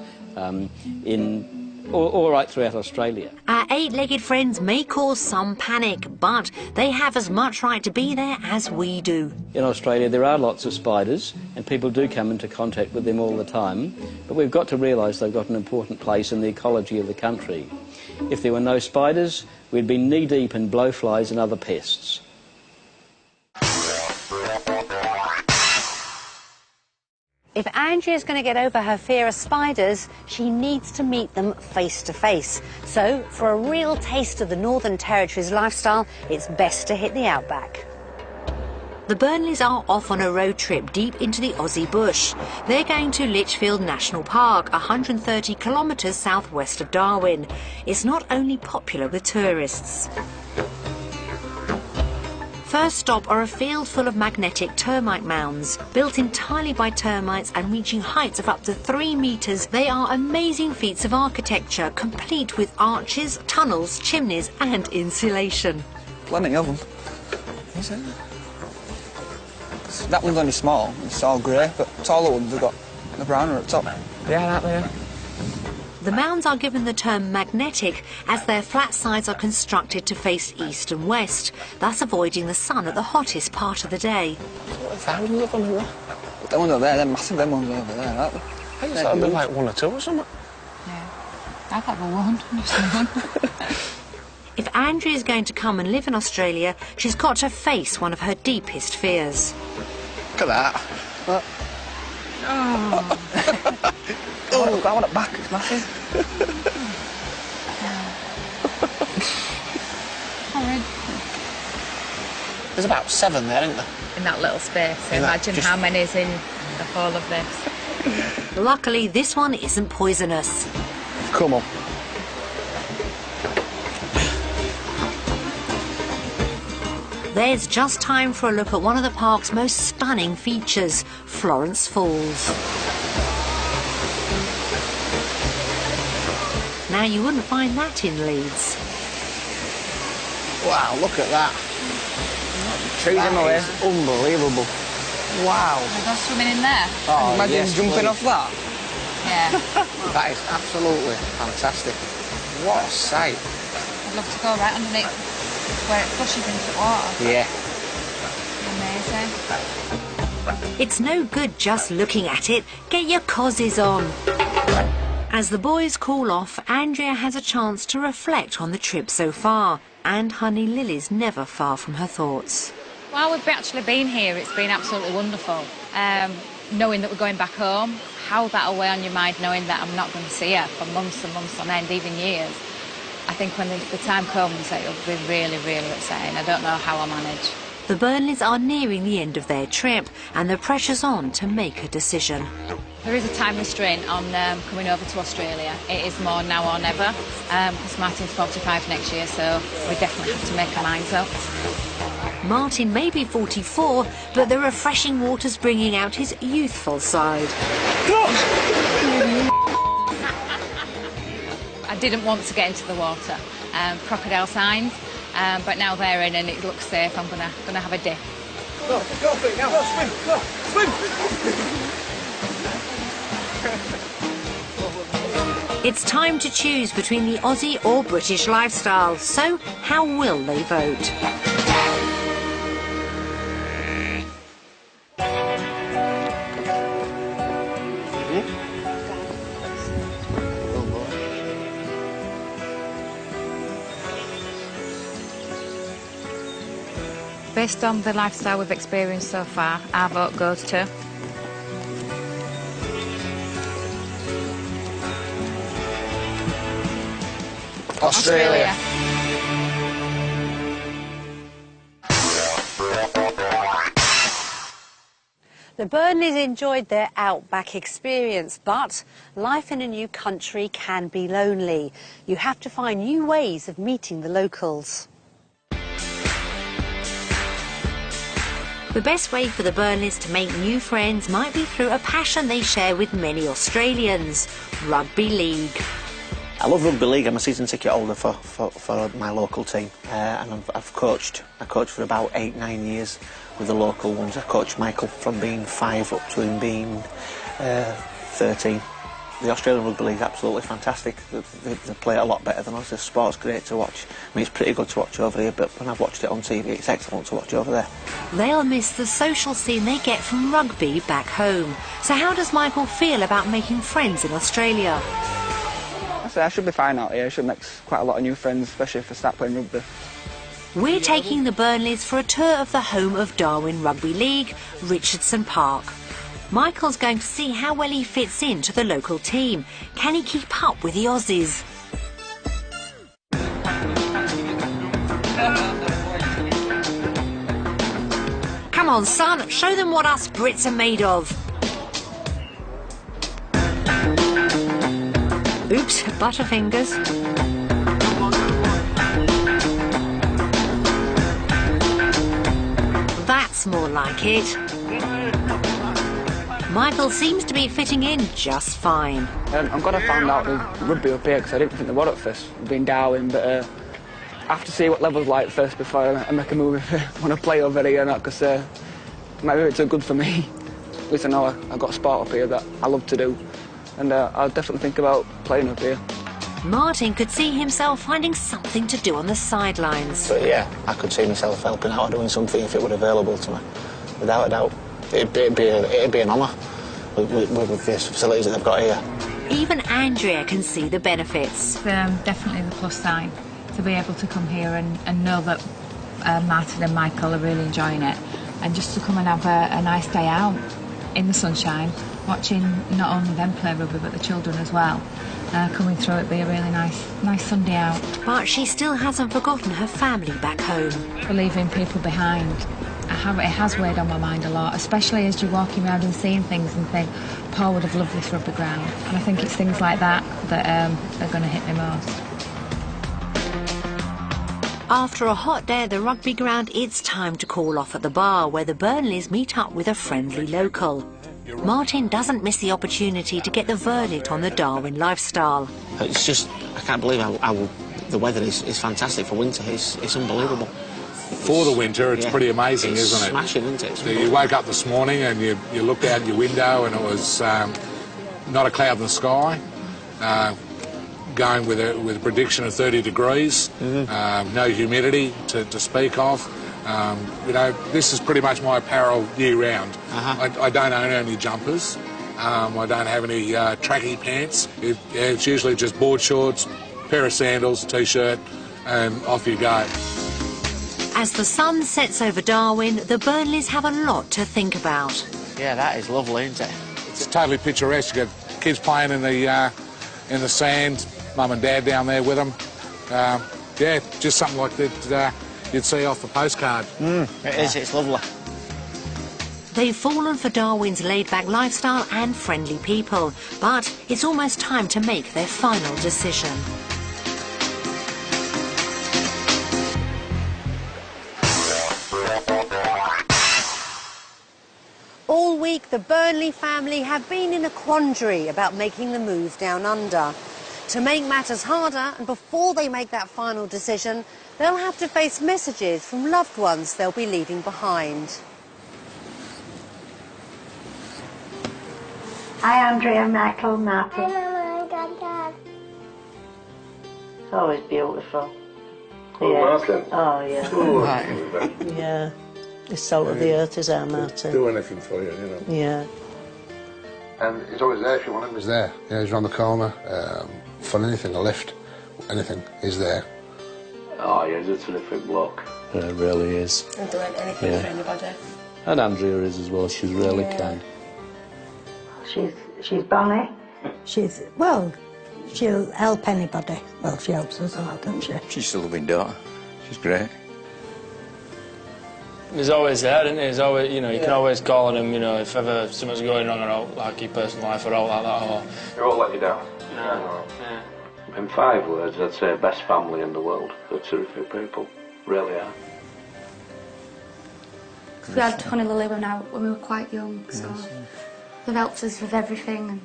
all right throughout Australia. Our eight-legged friends may cause some panic, but they have as much right to be there as we do. In Australia there are lots of spiders, and people do come into contact with them all the time, but we've got to realise they've got an important place in the ecology of the country. If there were no spiders, we'd be knee-deep in blowflies and other pests. If Andrea's going to get over her fear of spiders, she needs to meet them face to face. So, for a real taste of the Northern Territory's lifestyle, it's best to hit the outback. The Burnleys are off on a road trip deep into the Aussie bush. They're going to Litchfield National Park, 130 kilometres southwest of Darwin. It's not only popular with tourists. First stop are a field full of magnetic termite mounds. Built entirely by termites and reaching heights of up to 3 metres, they are amazing feats of architecture, complete with arches, tunnels, chimneys and insulation. Plenty of them. Is it? That one's only small, it's all grey, but taller ones have got the browner at top. Yeah, that there. The mounds are given the term magnetic as their flat sides are constructed to face east and west, thus avoiding the sun at the hottest part of the day. Thousands of them in there. Them ones over there, they're massive, them ones over there, aren't they? I think it's been like 1 or 2 or something. Yeah, I've got one. If Andrea is going to come and live in Australia, she's got to face one of her deepest fears. Look at that. What? Oh. Oh, I want it back, it's massive. Horrid. There's about 7 there, isn't there? In that little space. Imagine how many's in the whole of this. Luckily, this one isn't poisonous. Come on. There's just time for a look at one of the park's most stunning features, Florence Falls. Now, you wouldn't find that in Leeds. Wow, look at that. Trees in the way. Is unbelievable. Wow. Can I go swimming in there? Oh, Imagine yes, jumping please. off that. Yeah. That is absolutely fantastic. What a sight. I'd love to go right underneath where it flushes into the water. Yeah. Amazing. It's no good just looking at it. Get your cozies on. As the boys cool off, Andrea has a chance to reflect on the trip so far. And honey Lily's never far from her thoughts. While we've actually been here, it's been absolutely wonderful. Knowing that we're going back home, how that'll weigh on your mind knowing that I'm not going to see her for months and months on end, even years. I think when the time comes, it'll be really, really upsetting. I don't know how I'll manage. The Burnleys are nearing the end of their trip, and the pressure's on to make a decision. There is a time restraint on coming over to Australia. It is more now or never, because Martin's 45 next year, so we definitely have to make our minds up. Martin may be 44, but the refreshing water's bringing out his youthful side. I didn't want to get into the water. Crocodile signs, but now they're in and it looks safe. I'm gonna have a dip. Go for it now. Go, swim, swim. It's time to choose between the Aussie or British lifestyle. So, how will they vote? Based on the lifestyle we've experienced so far, our vote goes to Australia. The Burnleys enjoyed their outback experience, but life in a new country can be lonely. You have to find new ways of meeting the locals. The best way for the Burnleys to make new friends might be through a passion they share with many Australians, rugby league. I love rugby league. I'm a season ticket holder for my local team, and I've coached. I coached for about 8-9 years with the local ones. I coached Michael from being 5 up to him being 13. The Australian rugby league is absolutely fantastic. They play it a lot better than us. The sport's great to watch. I mean, it's pretty good to watch over here, but when I've watched it on TV, it's excellent to watch over there. They'll miss the social scene they get from rugby back home. So how does Michael feel about making friends in Australia? I should be fine out here. I should make quite a lot of new friends, especially if I start playing rugby. We're taking the Burnleys for a tour of the home of Darwin Rugby League, Richardson Park. Michael's going to see how well he fits into the local team. Can he keep up with the Aussies? Come on, son, show them what us Brits are made of. Oops, butterfingers. That's more like it. Michael seems to be fitting in just fine. I'm glad I found out the rugby up here because I didn't think there was at first, being Darwin, but I have to see what level's like first before I make a move if I want to play over here or not, because it might be too good for me. At least I know I've got a sport up here that I love to do, and I'll definitely think about playing up here. Martin could see himself finding something to do on the sidelines. But yeah, I could see myself helping out or doing something if it were available to me, without a doubt. It'd be an honour with these facilities that they've got here. Even Andrea can see the benefits. Definitely the plus sign to be able to come here and know that Martin and Michael are really enjoying it, and just to come and have a nice day out in the sunshine, watching not only them play rugby but the children as well. Coming through, it'd be a really nice Sunday out. But she still hasn't forgotten her family back home. Leaving people behind, it has weighed on my mind a lot, especially as you're walking around and seeing things and think, Paul would have loved this rugby ground. And I think it's things like that that are going to hit me most. After a hot day at the rugby ground, it's time to call off at the bar where the Burnleys meet up with a friendly local. Martin doesn't miss the opportunity to get the verdict on the Darwin lifestyle. It's just, I can't believe how the weather is fantastic for winter. It's unbelievable. For the winter, it's pretty amazing, isn't it? Smashing, isn't it? You woke up this morning and you looked out your window and it was not a cloud in the sky, going with a prediction of 30 degrees, no humidity to speak of. You know, this is pretty much my apparel year-round. I don't own any jumpers. I don't have any tracky pants. It's usually just board shorts, pair of sandals, T-shirt, and off you go. As the sun sets over Darwin, the Burnleys have a lot to think about. Yeah, that is lovely, isn't it? It's totally picturesque. You got kids playing in the sand, mum and dad down there with them. Yeah, just something like that you'd see off the postcard. It is, it's lovely. They've fallen for Darwin's laid-back lifestyle and friendly people, but it's almost time to make their final decision. All week, the Burnley family have been in a quandary about making the move down under. To make matters harder, and before they make that final decision, they'll have to face messages from loved ones they'll be leaving behind. Hi, Andrea, Michael, Martin. Hi, Mum, Dad. Oh, it's beautiful. Oh, Yeah. Martin. Oh, yeah. Oh, Yeah. The salt of the earth is our Martin. do anything for you, you know. Yeah. And he's always there if you want him. He's there. Yeah, he's around the corner. For anything, a lift, anything, he's there. Oh, yeah, he's a terrific bloke. Yeah, it really is. I'll do anything for anybody. And Andrea is as well. She's really kind. She's bonny. She'll help anybody. Well, she helps us a lot, doesn't she? She's a loving daughter. She's great. He's always there, isn't he? He's always, you know, you can always call on him, you know, if ever something's going wrong or like your personal life or all like that. Or... They won't let you down. No. Yeah. In 5 words, I'd say best family in the world. They're terrific people, really are. We had Honey Lily when we were quite young, so they've helped us with everything and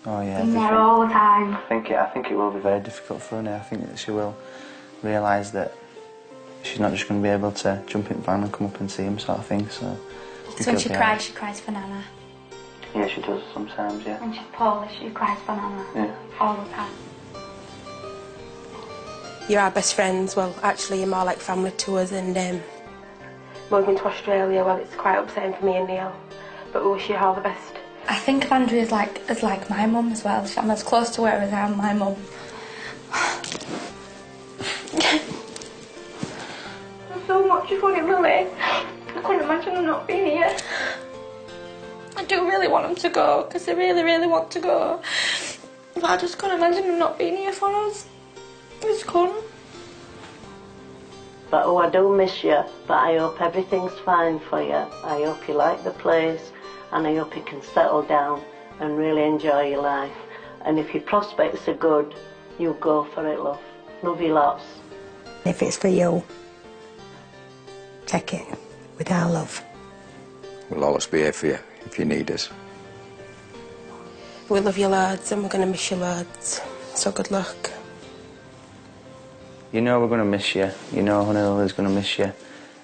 been there all the time. I think it will be very difficult for her now. I think that she will realise that she's not just going to be able to jump in the van and come up and see him, sort of thing. So when she cries for Nana. Yeah, she does sometimes. Yeah. When she's poorly, she cries for Nana. Yeah. All the time. You're our best friends. Well, actually, you're more like family to us. And moving to Australia, well, it's quite upsetting for me and Neil. But we wish you all the best. I think of Andrea as like my mum as well. I'm as close to her as I am my mum. So much of Honey Lily. I couldn't imagine them not being here. I do really want them to go, because they really, really want to go. But I just couldn't imagine them not being here for us. I just couldn't. But I do miss you, but I hope everything's fine for you. I hope you like the place, and I hope you can settle down and really enjoy your life. And if your prospects are good, you go for it, love. Love you lots. If it's for you, take it with our love. We'll always be here for you if you need us. We love you loads and we're going to miss you loads. So good luck. You know we're going to miss you. You know Honey Lily's going to miss you.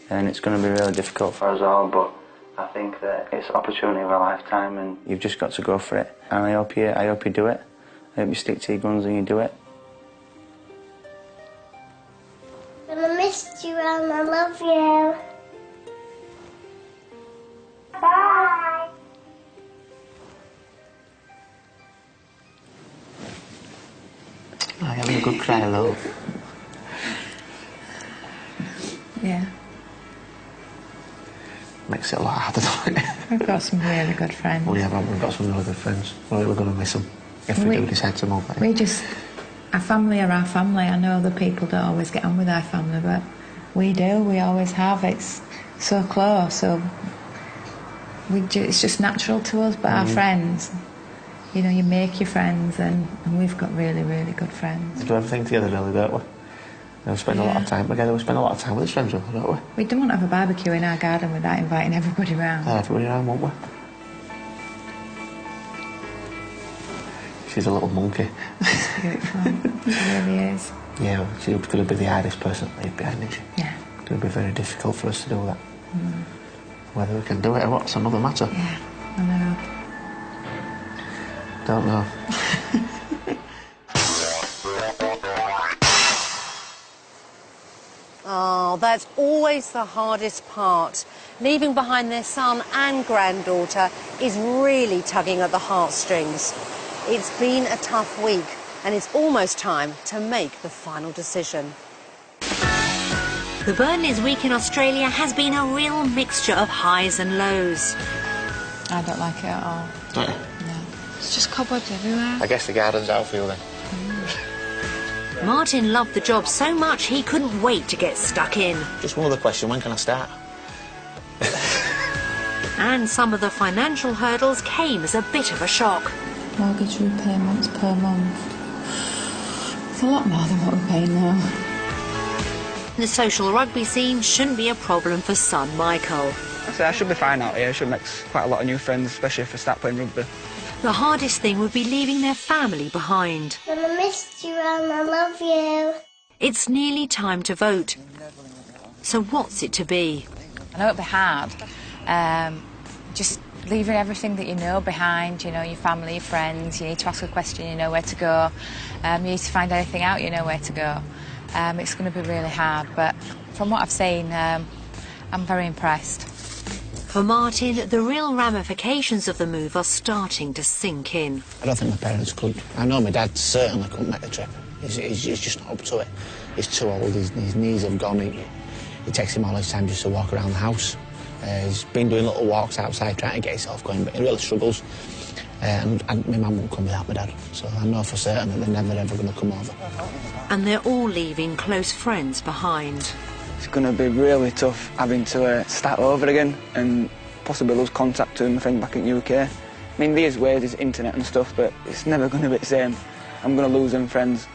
And it's going to be really difficult for us all, but I think that it's an opportunity of a lifetime and you've just got to go for it. And I hope you do it. I hope you stick to your guns and you do it. I missed you and I love you. Bye. Oh, you're having a good cry, love. Yeah. Makes it a lot harder, doesn't it? We've got some really good friends. We have, we've got some really good friends. We're really going to miss them if we do decide to move there. Our family are our family. I know the people don't always get on with our family, but we do. We always have. It's so close. So it's just natural to us. But our friends, you know, you make your friends, and we've got really, really good friends. We do everything together, really, don't we? We spend a lot of time together. We spend a lot of time with his friends, don't we? We don't want to have a barbecue in our garden without inviting everybody round. Everybody around, won't we? She's a little monkey. She's beautiful. She really is. Yeah, she's going to be the hardest person to leave behind, isn't she? Yeah. It's going to be very difficult for us to do that. Whether we can do it or what's another matter. Yeah, I know. Don't know. Oh, that's always the hardest part. Leaving behind their son and granddaughter is really tugging at the heartstrings. It's been a tough week, and it's almost time to make the final decision. The Burnley's week in Australia has been a real mixture of highs and lows. I don't like it at all. Don't you? No. It's just cobwebs everywhere. I guess the garden's outfield then. Martin loved the job so much he couldn't wait to get stuck in. Just one other question, when can I start? And some of the financial hurdles came as a bit of a shock. Mortgage repayments per month. It's a lot more than what we're paying now. The social rugby scene shouldn't be a problem for son Michael. I should be fine out here. I should make quite a lot of new friends, especially if I start playing rugby. The hardest thing would be leaving their family behind. I missed you and I love you. It's nearly time to vote. So what's it to be? I know it'll be hard. Just leaving everything that you know behind, you know, your family, your friends. You need to ask a question, you know where to go. You need to find anything out, you know where to go. It's going to be really hard, but from what I've seen, I'm very impressed. For Martin, the real ramifications of the move are starting to sink in. I don't think my parents could. I know my dad certainly couldn't make the trip. He's just not up to it. He's too old, his knees have gone. It takes him all his time just to walk around the house. He's been doing little walks outside trying to get himself going, but he really struggles. And my mum won't come without my dad, so I know for certain that they're never ever going to come over. And they're all leaving close friends behind. It's going to be really tough having to start over again and possibly lose contact to my friend back in the UK. I mean, there's ways, there's internet and stuff, but it's never going to be the same. I'm going to lose them friends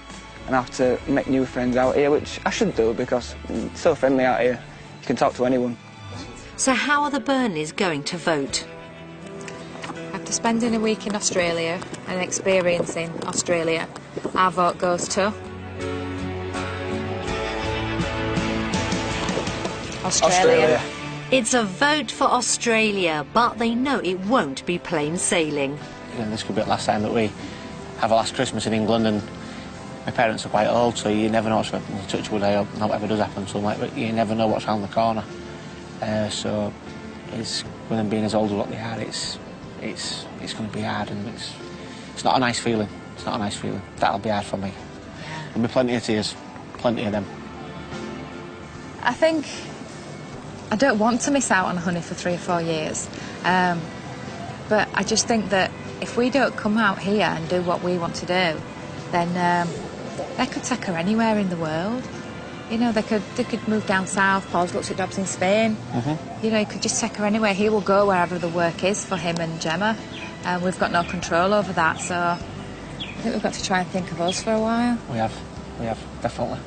and have to make new friends out here, which I should do because it's so friendly out here. You can talk to anyone. So how are the Burnleys going to vote? After spending a week in Australia and experiencing Australia, our vote goes to Australia. It's a vote for Australia, but they know it won't be plain sailing. You know, this could be the last time that we have a last Christmas in England, and my parents are quite old, so you never know what's happening. Touch wood, I hope not ever does happen, so but you never know what's around the corner. So it's, with them being as old as what they are, it's going to be hard, and it's not a nice feeling. It's not a nice feeling. That'll be hard for me. There'll be plenty of tears, plenty of them. I think I don't want to miss out on honey for 3 or 4 years, but I just think that if we don't come out here and do what we want to do, then they could take her anywhere in the world. You know, they could move down south. Paul's looked at jobs in Spain. You know, he could just take her anywhere. He will go wherever the work is for him and Gemma. We've got no control over that, so I think we've got to try and think of us for a while. We have, definitely.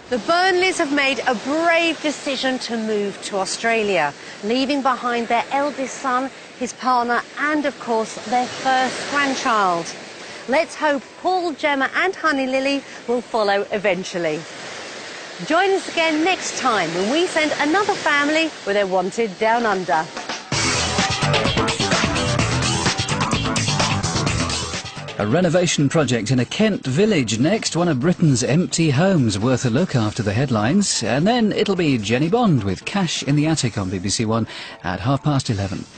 The Burnleys have made a brave decision to move to Australia, leaving behind their eldest son, his partner and, of course, their first grandchild. Let's hope Paul, Gemma and Honey Lily will follow eventually. Join us again next time when we send another family where they're wanted down under. A renovation project in a Kent village next, one of Britain's empty homes, worth a look after the headlines. And then it'll be Jenny Bond with Cash in the Attic on BBC One at 11:30.